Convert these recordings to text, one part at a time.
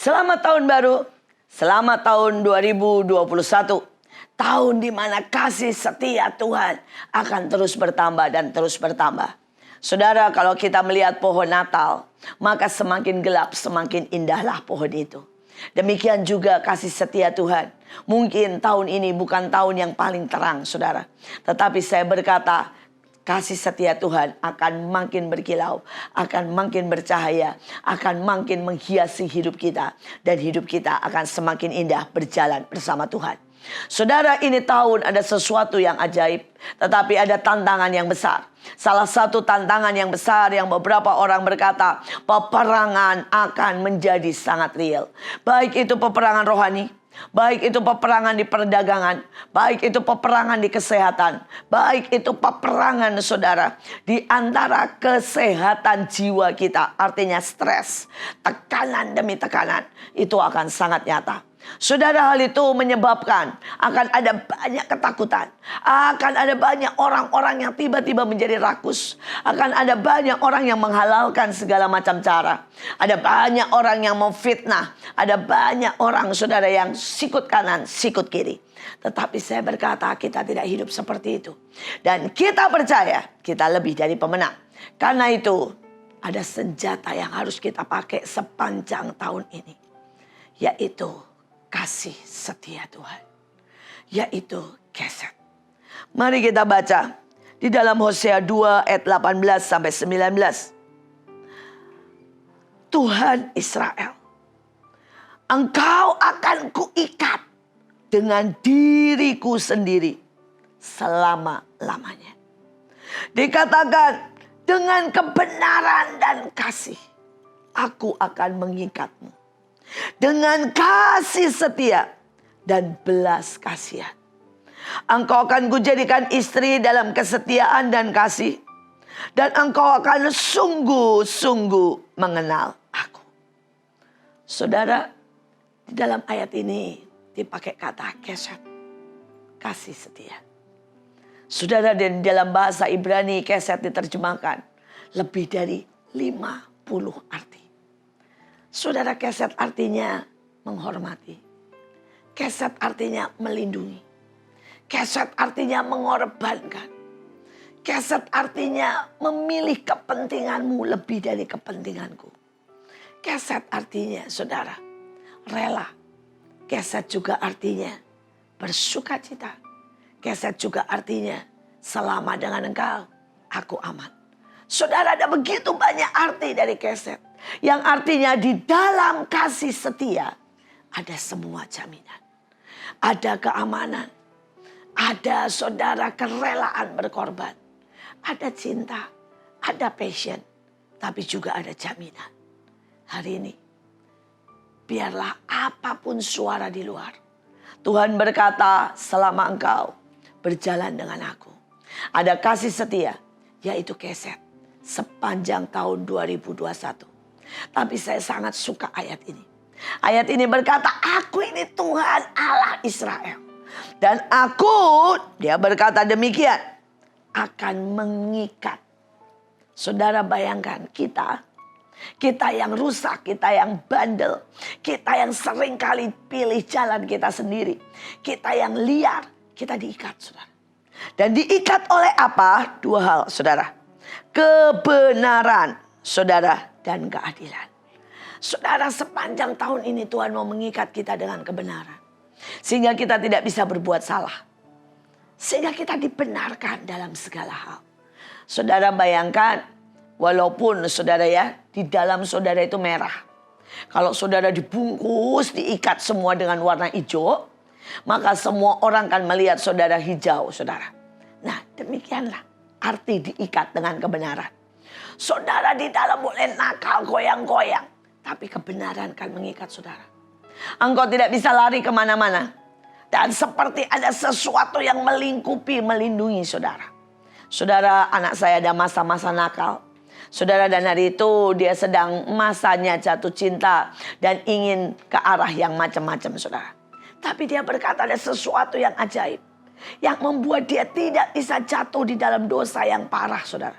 Selamat tahun baru, selamat tahun 2021. Tahun di mana kasih setia Tuhan akan terus bertambah dan terus bertambah. Saudara, kalau kita melihat pohon Natal, maka semakin gelap, semakin indahlah pohon itu. Demikian juga kasih setia Tuhan. Mungkin tahun ini bukan tahun yang paling terang, saudara. Tetapi saya berkata, kasih setia Tuhan akan makin berkilau, akan makin bercahaya, akan makin menghiasi hidup kita. Dan hidup kita akan semakin indah berjalan bersama Tuhan. Saudara, ini tahun ada sesuatu yang ajaib, tetapi ada tantangan yang besar. Salah satu tantangan yang besar yang beberapa orang berkata, peperangan akan menjadi sangat real. Baik itu peperangan rohani, baik itu peperangan di perdagangan, baik itu peperangan di kesehatan, baik itu peperangan, saudara, di antara kesehatan jiwa kita. Artinya stres, tekanan demi tekanan, itu akan sangat nyata. Saudara, hal itu menyebabkan akan ada banyak ketakutan. Akan ada banyak orang-orang yang tiba-tiba menjadi rakus. Akan ada banyak orang yang menghalalkan segala macam cara. Ada banyak orang yang memfitnah. Ada banyak orang, saudara, yang sikut kanan, sikut kiri. Tetapi saya berkata, kita tidak hidup seperti itu. Dan kita percaya kita lebih dari pemenang. Karena itu ada senjata yang harus kita pakai sepanjang tahun ini, yaitu kasih setia Tuhan, yaitu Kesed. Mari kita baca di dalam Hosea 2 ayat 18 sampai 19. Tuhan Israel, Engkau akan kuikat dengan diriku sendiri selama-lamanya. Dikatakan, dengan kebenaran dan kasih aku akan mengikatmu. Dengan kasih setia dan belas kasihan, engkau akan kujadikan istri dalam kesetiaan dan kasih. Dan engkau akan sungguh-sungguh mengenal aku. Saudara, di dalam ayat ini dipakai kata Kesed, kasih setia. Saudara, dan dalam bahasa Ibrani Kesed diterjemahkan lebih dari 50 arti. Saudara, Kesed artinya menghormati. Kesed artinya melindungi. Kesed artinya mengorbankan. Kesed artinya memilih kepentinganmu lebih dari kepentinganku. Kesed artinya, saudara, rela. Kesed juga artinya bersukacita. Kesed juga artinya selama dengan engkau, aku aman. Saudara, ada begitu banyak arti dari Kesed. Yang artinya di dalam kasih setia ada semua jaminan. Ada keamanan. Ada, saudara, kerelaan berkorban. Ada cinta. Ada passion. Tapi juga ada jaminan. Hari ini, biarlah apapun suara di luar, Tuhan berkata, selama engkau berjalan dengan aku, ada kasih setia, yaitu Kesed, sepanjang tahun 2021. Tapi saya sangat suka ayat ini. Ayat ini berkata, aku ini Tuhan Allah Israel. Dan aku, dia berkata demikian, akan mengikat. Saudara, bayangkan kita yang rusak, kita yang bandel, kita yang sering kali pilih jalan kita sendiri, kita yang liar, kita diikat, saudara. Dan diikat oleh apa? Dua hal, saudara. Kebenaran, saudara, dan keadilan. Saudara, sepanjang tahun ini Tuhan mau mengikat kita dengan kebenaran. Sehingga kita tidak bisa berbuat salah. Sehingga kita dibenarkan dalam segala hal. Saudara, bayangkan, walaupun saudara ya, di dalam saudara itu merah. Kalau saudara dibungkus, diikat semua dengan warna hijau, maka semua orang akan melihat saudara hijau, saudara. Nah, demikianlah arti diikat dengan kebenaran. Saudara, di dalam boleh nakal, goyang-goyang, tapi kebenaran akan mengikat saudara. Engkau tidak bisa lari kemana-mana. Dan seperti ada sesuatu yang melingkupi, melindungi saudara. Saudara, anak saya ada masa-masa nakal. Saudara, dan hari itu dia sedang masanya jatuh cinta dan ingin ke arah yang macam-macam, saudara. Tapi dia berkata ada sesuatu yang ajaib, yang membuat dia tidak bisa jatuh di dalam dosa yang parah, saudara.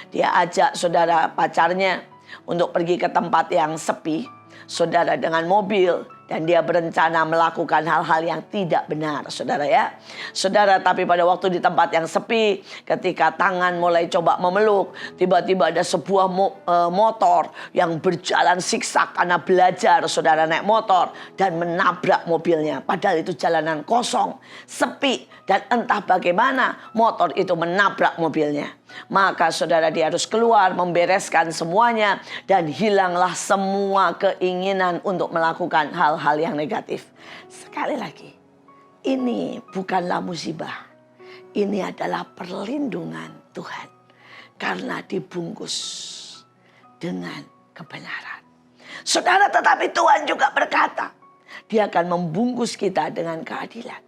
Dia ajak saudara pacarnya untuk pergi ke tempat yang sepi. saudara, dengan mobil. Dan dia berencana melakukan hal-hal yang tidak benar, saudara ya. Saudara, tapi pada waktu di tempat yang sepi, ketika tangan mulai coba memeluk, tiba-tiba ada sebuah motor yang berjalan siksak karena belajar, saudara, naik motor dan menabrak mobilnya. Padahal itu jalanan kosong, sepi, dan entah bagaimana motor itu menabrak mobilnya. Maka saudara, dia harus keluar membereskan semuanya dan hilanglah semua keinginan untuk melakukan hal-hal yang negatif. Sekali lagi, ini bukanlah musibah. Ini adalah perlindungan Tuhan karena dibungkus dengan kebenaran. Saudara, tetapi Tuhan juga berkata, Dia akan membungkus kita dengan keadilan.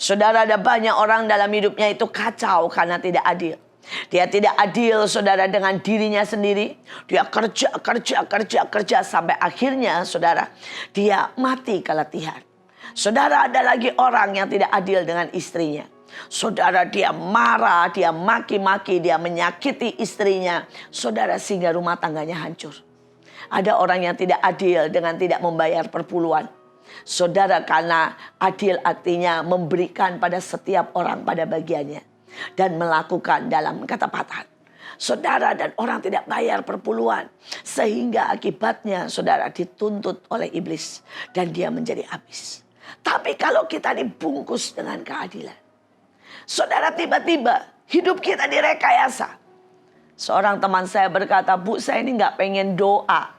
Saudara, ada banyak orang dalam hidupnya itu kacau karena tidak adil. Dia tidak adil, saudara, dengan dirinya sendiri. Dia kerja sampai akhirnya, saudara, dia mati keletihan. Saudara, ada lagi orang yang tidak adil dengan istrinya. Saudara, dia marah, dia maki-maki, dia menyakiti istrinya. Saudara, sehingga rumah tangganya hancur. Ada orang yang tidak adil dengan tidak membayar perpuluhan. Saudara, karena adil artinya memberikan pada setiap orang pada bagiannya. Dan melakukan dalam ketepatan. Saudara, dan orang tidak bayar perpuluhan. Sehingga akibatnya saudara dituntut oleh iblis. Dan dia menjadi habis. Tapi kalau kita dibungkus dengan keadilan. Saudara, tiba-tiba hidup kita direkayasa. Seorang teman saya berkata, "Bu, saya ini gak pengen doa.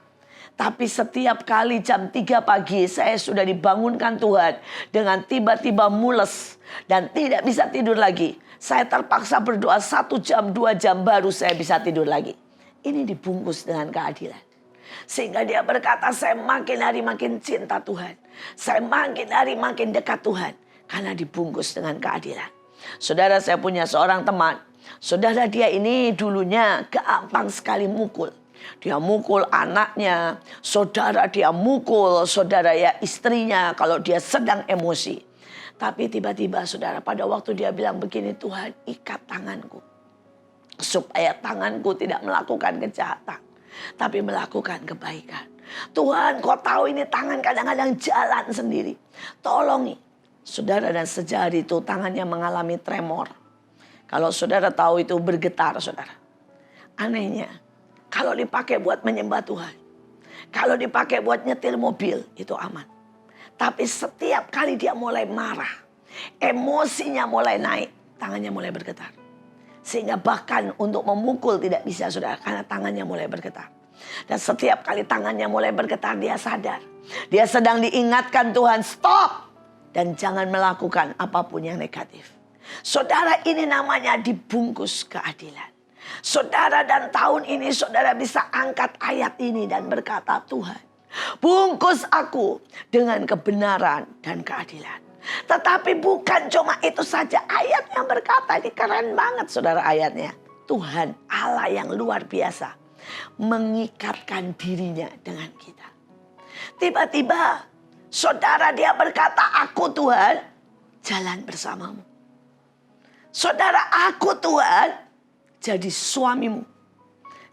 Tapi setiap kali jam 3 pagi saya sudah dibangunkan Tuhan. Dengan tiba-tiba mules. Dan tidak bisa tidur lagi. Saya terpaksa berdoa 1 jam, 2 jam baru saya bisa tidur lagi." Ini dibungkus dengan keadilan. Sehingga dia berkata, saya makin hari makin cinta Tuhan. Saya makin hari makin dekat Tuhan. Karena dibungkus dengan keadilan. Saudara, saya punya seorang teman. Saudara, dia ini dulunya gampang sekali mukul. Dia mukul anaknya. Saudara, dia mukul saudara ya istrinya kalau dia sedang emosi. Tapi tiba-tiba saudara, pada waktu dia bilang begini, "Tuhan, ikat tanganku. Supaya tanganku tidak melakukan kejahatan. Tapi melakukan kebaikan. Tuhan, kau tahu ini tangan kadang-kadang jalan sendiri. Tolongi." Saudara, dan sejak hari itu tangannya mengalami tremor. Kalau saudara tahu itu bergetar, saudara. Anehnya, kalau dipakai buat menyembah Tuhan. Kalau dipakai buat nyetir mobil, itu aman. Tapi setiap kali dia mulai marah, emosinya mulai naik, tangannya mulai bergetar. Sehingga bahkan untuk memukul tidak bisa, saudara, karena tangannya mulai bergetar. Dan setiap kali tangannya mulai bergetar, dia sadar. Dia sedang diingatkan Tuhan, stop! Dan jangan melakukan apapun yang negatif. Saudara, ini namanya dibungkus keadilan. Saudara, dan tahun ini saudara bisa angkat ayat ini dan berkata, "Tuhan, bungkus aku dengan kebenaran dan keadilan." Tetapi bukan cuma itu saja. Ayat yang berkata, ini keren banget saudara ayatnya. Tuhan Allah yang luar biasa mengikatkan dirinya dengan kita. Tiba-tiba saudara, dia berkata, "Aku Tuhan jalan bersamamu." Saudara, aku Tuhan jadi suamimu.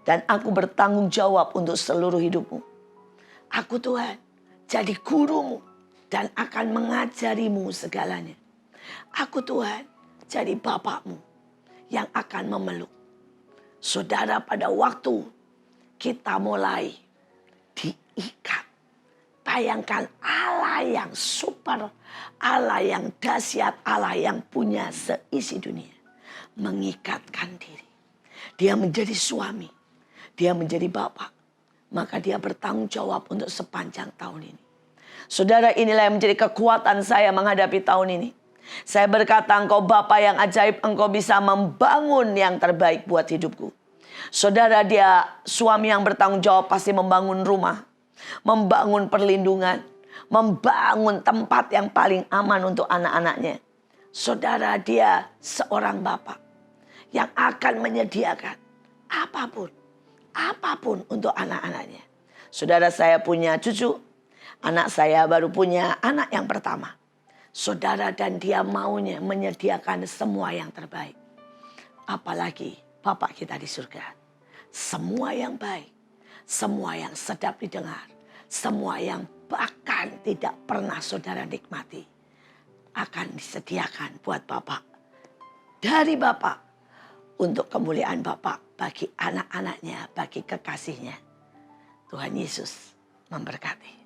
Dan aku bertanggung jawab untuk seluruh hidupmu. Aku Tuhan jadi gurumu dan akan mengajarimu segalanya. Aku Tuhan jadi bapakmu yang akan memeluk. Saudara, pada waktu kita mulai diikat. Bayangkan Allah yang super, Allah yang dahsyat, Allah yang punya seisi dunia. Mengikatkan diri. Dia menjadi suami. Dia menjadi bapak. Maka dia bertanggung jawab untuk sepanjang tahun ini. Saudara, inilah yang menjadi kekuatan saya menghadapi tahun ini. Saya berkata, engkau Bapa yang ajaib, engkau bisa membangun yang terbaik buat hidupku. Saudara, dia suami yang bertanggung jawab pasti membangun rumah. Membangun perlindungan. Membangun tempat yang paling aman untuk anak-anaknya. Saudara, dia seorang bapak yang akan menyediakan apapun untuk anak-anaknya. Saudara, saya punya cucu. Anak saya baru punya anak yang pertama. Saudara, dan dia maunya menyediakan semua yang terbaik. Apalagi Bapak kita di surga. Semua yang baik, semua yang sedap didengar, semua yang bahkan tidak pernah saudara nikmati akan disediakan buat Bapak. Dari Bapak untuk kemuliaan Bapak bagi anak-anaknya, bagi kekasihnya. Tuhan Yesus memberkati.